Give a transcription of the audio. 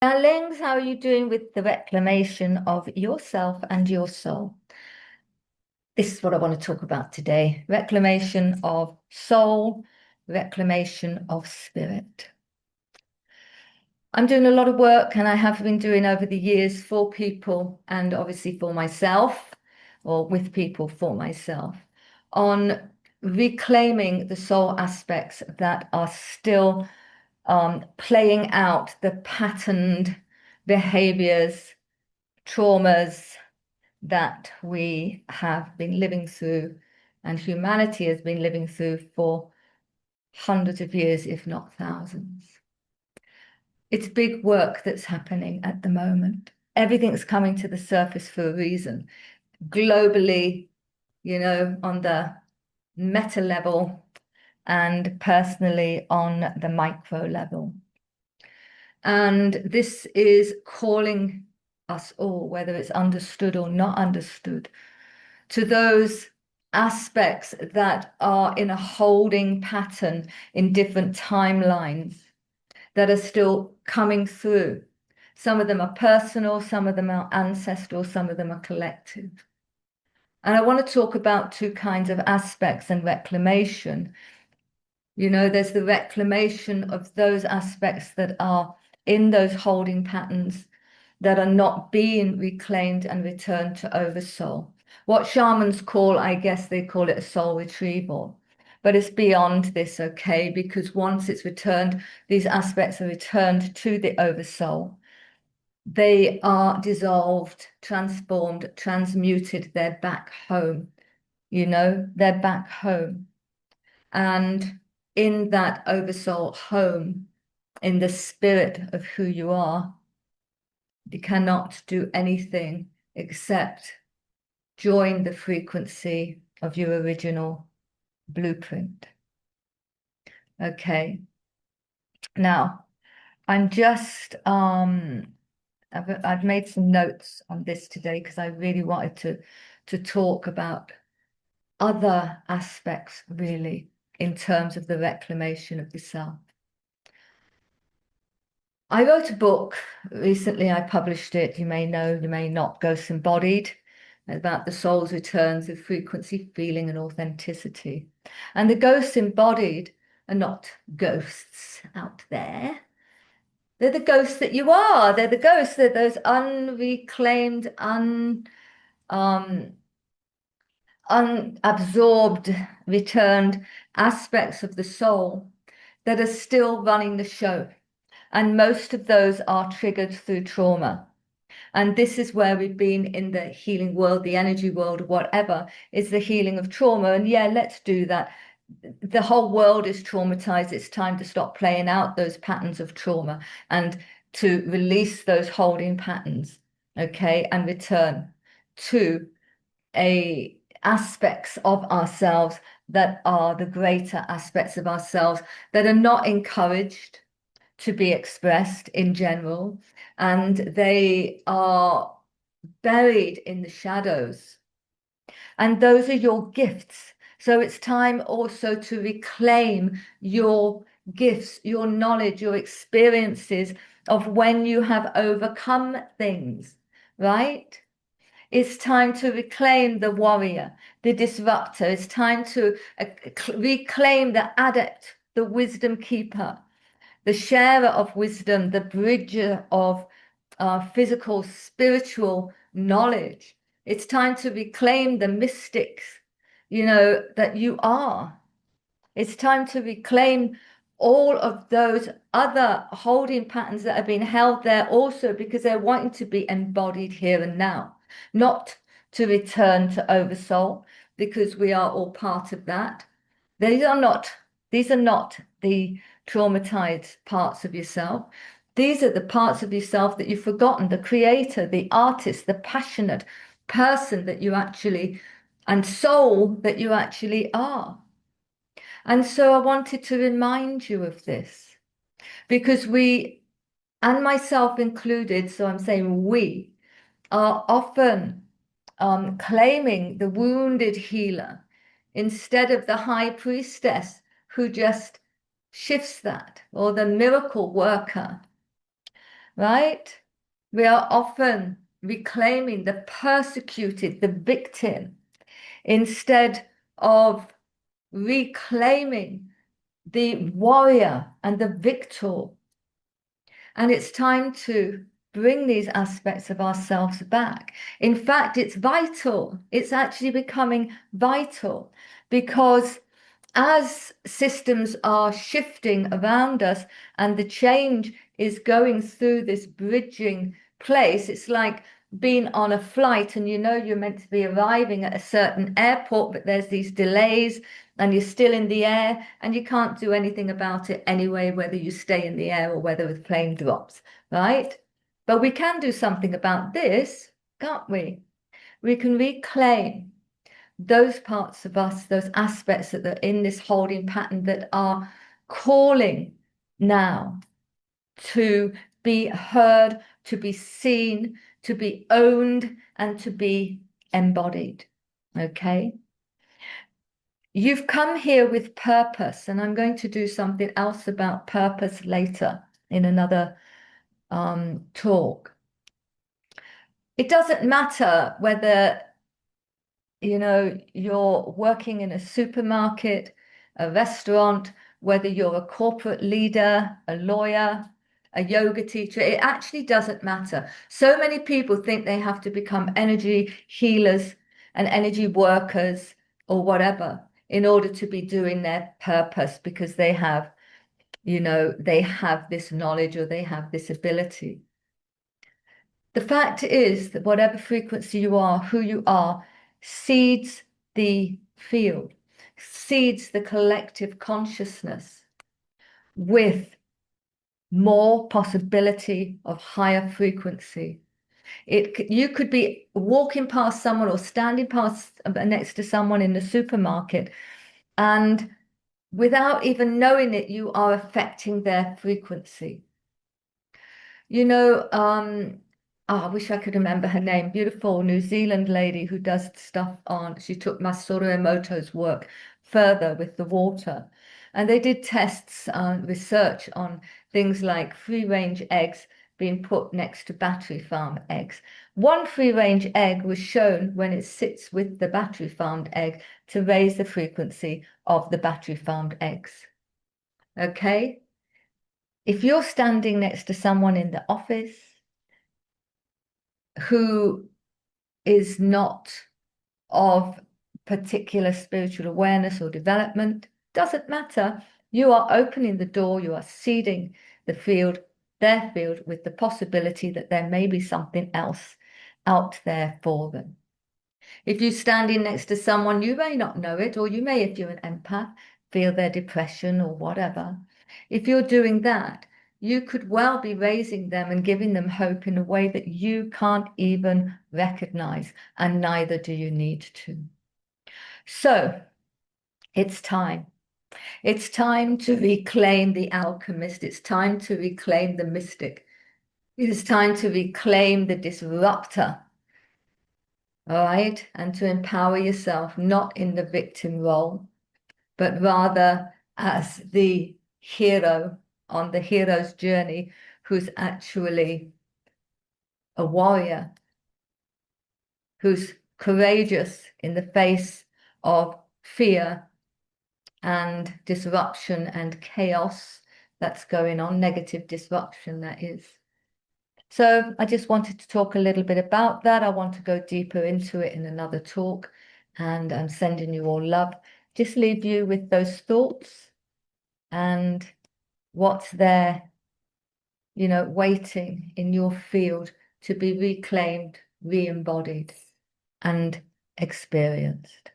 Darlings, how are you doing with the reclamation of yourself and your soul? This is what I want to talk about today. Reclamation of soul, reclamation of spirit. I'm doing a lot of work, and I have been doing over the years for people and obviously for myself, or with people for myself, on reclaiming the soul aspects that are still playing out the patterned behaviors, traumas that we have been living through and humanity has been living through for hundreds of years, if not thousands. It's big work that's happening at the moment. Everything's coming to the surface for a reason. Globally, on the meta level and personally on the micro level. And this is calling us all, whether it's understood or not understood, to those aspects that are in a holding pattern in different timelines that are still coming through. Some of them are personal, some of them are ancestral, some of them are collective. And I want to talk about two kinds of aspects and reclamation. There's the reclamation of those aspects that are in those holding patterns that are not being reclaimed and returned to oversoul. What shamans call, I guess they call it a soul retrieval. But it's beyond this, okay? Because once it's returned, these aspects are returned to the oversoul. They are dissolved, transformed, transmuted. They're back home. They're back home. And in that oversoul home, in the spirit of who you are, you cannot do anything except join the frequency of your original blueprint. Okay. Now, I'm just I've made some notes on this today because I really wanted to talk about other aspects really in terms of the reclamation of the self. I wrote a book recently. I published it. You may know, you may not. Ghosts Embodied, about the soul's returns of frequency, feeling, and authenticity. And the ghosts embodied are not ghosts out there. They're the ghosts that you are. They're the ghosts. They're those unreclaimed, unabsorbed, returned aspects of the soul that are still running the show. And most of those are triggered through trauma. And this is where we've been in the healing world, the energy world, whatever, is the healing of trauma. And yeah, let's do that. The whole world is traumatized. It's time to stop playing out those patterns of trauma and to release those holding patterns, okay, and return to aspects of ourselves that are the greater aspects of ourselves that are not encouraged to be expressed in general, and they are buried in the shadows. And those are your gifts. So it's time also to reclaim your gifts, your knowledge, your experiences of when you have overcome things, right? It's time to reclaim the warrior, the disruptor. It's time to reclaim the adept, the wisdom keeper, the sharer of wisdom, the bridger of physical, spiritual knowledge. It's time to reclaim the mystics, that you are. It's time to reclaim all of those other holding patterns that have been held there also because they're wanting to be embodied here and now, not to return to oversoul because we are all part of that. These are not the traumatized parts of yourself. These are the parts of yourself that you've forgotten, the creator, the artist, the passionate person that you actually, and soul that you actually are. And so I wanted to remind you of this because we, and myself included, so I'm saying we, are often claiming the wounded healer instead of the high priestess who just shifts that, or the miracle worker. right? We are often reclaiming the persecuted, the victim, instead of reclaiming the warrior and the victor. And it's time to bring these aspects of ourselves back. In fact, it's vital. It's actually becoming vital, because as systems are shifting around us and the change is going through this bridging place, it's like being on a flight and you know you're meant to be arriving at a certain airport, but there's these delays and you're still in the air and you can't do anything about it anyway, whether you stay in the air or whether the plane drops, right? But we can do something about this, can't we? We can reclaim those parts of us, those aspects that are in this holding pattern that are calling now to be heard, to be seen, to be owned, and to be embodied. Okay? You've come here with purpose, and I'm going to do something else about purpose later in another talk. It doesn't matter whether you're working in a supermarket, a restaurant, whether you're a corporate leader, a lawyer, a yoga teacher, it actually doesn't matter. So many people think they have to become energy healers and energy workers or whatever in order to be doing their purpose, because they have this knowledge or they have this ability. The fact is that whatever frequency you are, who you are, seeds the field, seeds the collective consciousness with more possibility of higher frequency. You could be walking past someone or standing past next to someone in the supermarket, and without even knowing it, you are affecting their frequency. I wish I could remember her name. Beautiful New Zealand lady who does stuff she took Masaru Emoto's work further with the water. And they did tests, research on things like free-range eggs being put next to battery farm eggs. One free-range egg was shown when it sits with the battery farmed egg to raise the frequency of the battery farmed eggs. Okay? If you're standing next to someone in the office who is not of particular spiritual awareness or development, doesn't matter. You are opening the door, you are seeding the field, their field, with the possibility that there may be something else out there for them. If you're standing next to someone, you may not know it, or you may, if you're an empath, feel their depression or whatever. If you're doing that, you could well be raising them and giving them hope in a way that you can't even recognize, and neither do you need to. So it's time. It's time to reclaim the alchemist. It's time to reclaim the mystic. It is time to reclaim the disruptor. All right? And to empower yourself, not in the victim role, but rather as the hero on the hero's journey, who's actually a warrior, who's courageous in the face of fear and disruption and chaos that's going on, negative disruption, that is. So I just wanted to talk a little bit about that. I want to go deeper into it in another talk, and I'm sending you all love. Just leave you with those thoughts and what's there, waiting in your field to be reclaimed, re-embodied, and experienced.